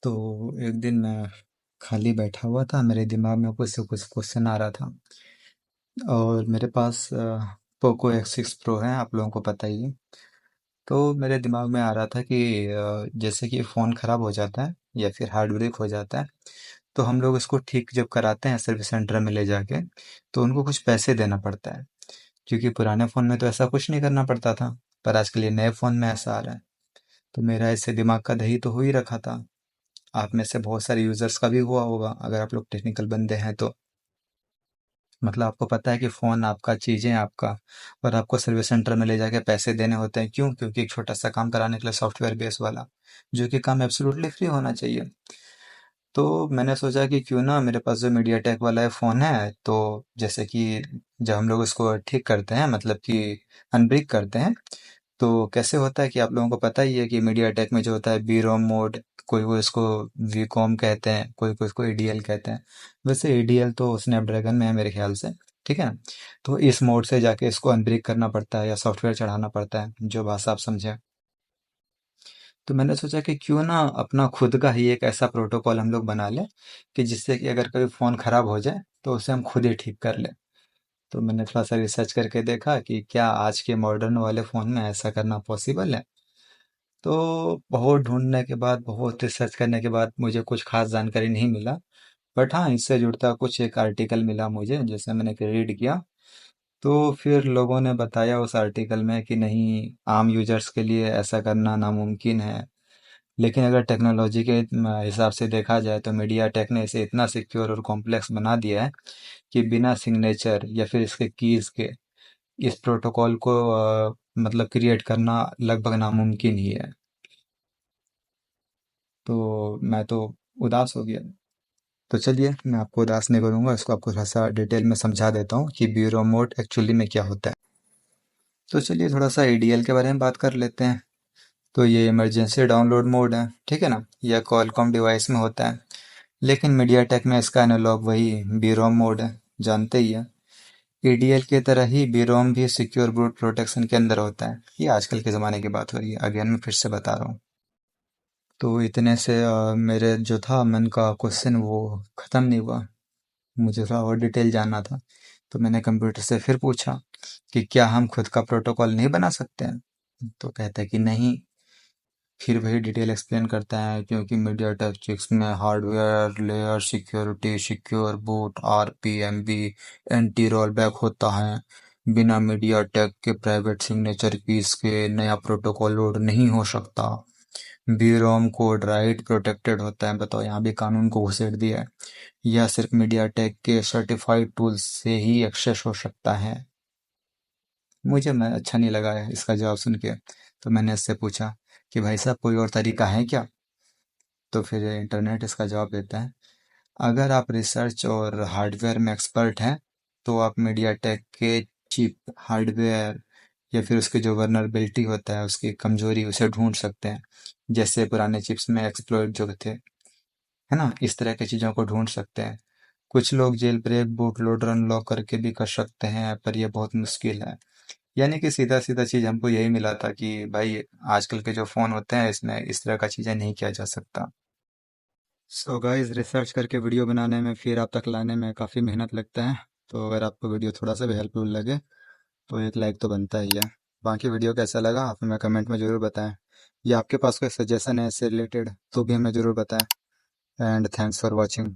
तो एक दिन मैं खाली बैठा हुआ था, मेरे दिमाग में कुछ से कुछ क्वेश्चन आ रहा था। और मेरे पास पोको X6 Pro है, आप लोगों को पता ही है। तो मेरे दिमाग में आ रहा था कि जैसे कि फ़ोन ख़राब हो जाता है या फिर हार्ड ब्रेक हो जाता है, तो हम लोग इसको ठीक जब कराते हैं सर्विस सेंटर में ले जाके, तो उनको कुछ पैसे देना पड़ता है। क्योंकि पुराने फ़ोन में तो ऐसा कुछ नहीं करना पड़ता था, पर आजकल ये नए फ़ोन में ऐसा आ रहा है। तो मेरा इससे दिमाग का दही तो हो ही रखा था। आप में से बहुत सारे यूजर्स का भी हुआ होगा, अगर आप लोग टेक्निकल बंदे हैं तो। मतलब आपको पता है कि फोन आपका, चीजें आपका, और आपको सर्विस सेंटर में ले जाके पैसे देने होते हैं। क्यों? क्योंकि एक छोटा सा काम कराने के लिए, सॉफ्टवेयर बेस वाला, जो कि काम एब्सोल्युटली फ्री होना चाहिए। तो मैंने सोचा कि क्यों ना, मेरे पास जो मीडिया टेक वाला फ़ोन है, तो जैसे कि जब हम लोग इसको ठीक करते हैं, मतलब कि अनब्रिक करते हैं, तो कैसे होता है कि आप लोगों को पता ही है कि मीडिया टेक में जो होता है बी रोम मोड, कोई कोई इसको वी कॉम कहते हैं, कोई कोई इसको ईडीएल कहते हैं। वैसे ईडीएल तो स्नैपड्रैगन में है मेरे ख्याल से। ठीक है ना? तो इस मोड से जाके इसको अनब्रिक करना पड़ता है या सॉफ्टवेयर चढ़ाना पड़ता है, जो भाषा आप समझे। तो मैंने सोचा कि क्यों ना अपना खुद का ही एक ऐसा प्रोटोकॉल हम लोग बना लें कि जिससे कि अगर कभी फ़ोन ख़राब हो जाए तो उसे हम खुद ही ठीक कर लें। तो मैंने थोड़ा सा रिसर्च करके देखा कि क्या आज के मॉडर्न वाले फ़ोन में ऐसा करना पॉसिबल है। तो बहुत ढूंढने के बाद, बहुत रिसर्च करने के बाद मुझे कुछ खास जानकारी नहीं मिला। बट हाँ, इससे जुड़ता कुछ एक आर्टिकल मिला मुझे, जिसे मैंने रीड किया। तो फिर लोगों ने बताया उस आर्टिकल में कि नहीं, आम यूजर्स के लिए ऐसा करना नामुमकिन है। लेकिन अगर टेक्नोलॉजी के हिसाब से देखा जाए तो मीडिया टेक ने इसे इतना सिक्योर और कॉम्प्लेक्स बना दिया है कि बिना सिग्नेचर या फिर इसके कीज के इस प्रोटोकॉल को मतलब क्रिएट करना लगभग नामुमकिन ही है। तो मैं तो उदास हो गया। तो चलिए, मैं आपको उदास नहीं करूंगा, इसको आपको थोड़ा सा डिटेल में समझा देता हूँ कि ब्यूरो मोड एक्चुअली में क्या होता है। तो चलिए, थोड़ा सा एडीएल के बारे में बात कर लेते हैं। तो ये इमरजेंसी डाउनलोड मोड है, ठीक है ना? यह कॉलकॉम डिवाइस में होता है। लेकिन मीडियाटेक में इसका एनालॉग वही बीरोम मोड है, जानते ही है। ईडीएल की तरह ही बीरोम भी सिक्योर बूट प्रोटेक्शन के अंदर होता है। ये आजकल के ज़माने की बात हो रही है, अगेन मैं फिर से बता रहा हूँ। तो इतने से मेरे जो था मन का क्वेश्चन वो ख़त्म नहीं हुआ। मुझे थोड़ा और डिटेल जानना था। तो मैंने कंप्यूटर से फिर पूछा कि क्या हम खुद का प्रोटोकॉल नहीं बना सकते हैं? तो कहता है कि नहीं। फिर वही डिटेल एक्सप्लेन करता है, क्योंकि मीडियाटेक चिप्स में hardware layer security, secure boot, RPMB, anti rollback होता है। बिना मीडियाटेक के प्राइवेट सिग्नेचर कीज के नया प्रोटोकॉल लोड नहीं हो सकता। बीरोम कोड राइट प्रोटेक्टेड होता है। बताओ, यहाँ भी कानून को घुसेड़ दिया है। यह सिर्फ मीडियाटेक के सर्टिफाइड टूल्स से ही एक्सेस हो सकता है। मुझे मैं अच्छा नहीं लगा है इसका जवाब सुन के। तो मैंने इससे पूछा कि भाई साहब, कोई और तरीका है क्या? तो फिर इंटरनेट इसका जवाब देता है, अगर आप रिसर्च और हार्डवेयर में एक्सपर्ट हैं तो आप मीडियाटेक के चिप हार्डवेयर या फिर उसकी जो वर्नरबिलिटी होता है, उसकी कमजोरी, उसे ढूंढ सकते हैं। जैसे पुराने चिप्स में एक्सप्लॉइट जो थे, है ना, इस तरह की चीज़ों को ढूंढ सकते हैं। कुछ लोग jailbreak, bootloader unlock करके भी कर सकते हैं, पर यह बहुत मुश्किल है। यानी कि सीधा सीधा चीज़ हमको यही मिला था कि भाई, आजकल के जो फ़ोन होते हैं इसमें इस तरह का चीज़ें नहीं किया जा सकता। सो गाइस, रिसर्च करके वीडियो बनाने में, फिर आप तक लाने में काफ़ी मेहनत लगता है। तो अगर आपको वीडियो थोड़ा सा भी हेल्पफुल लगे तो एक लाइक तो बनता ही है। बाकी वीडियो कैसा लगा आप हमें कमेंट में ज़रूर बताएं, या आपके पास कोई सजेशन है इससे रिलेटेड तो भी हमें ज़रूर बताएं। And thanks for watching.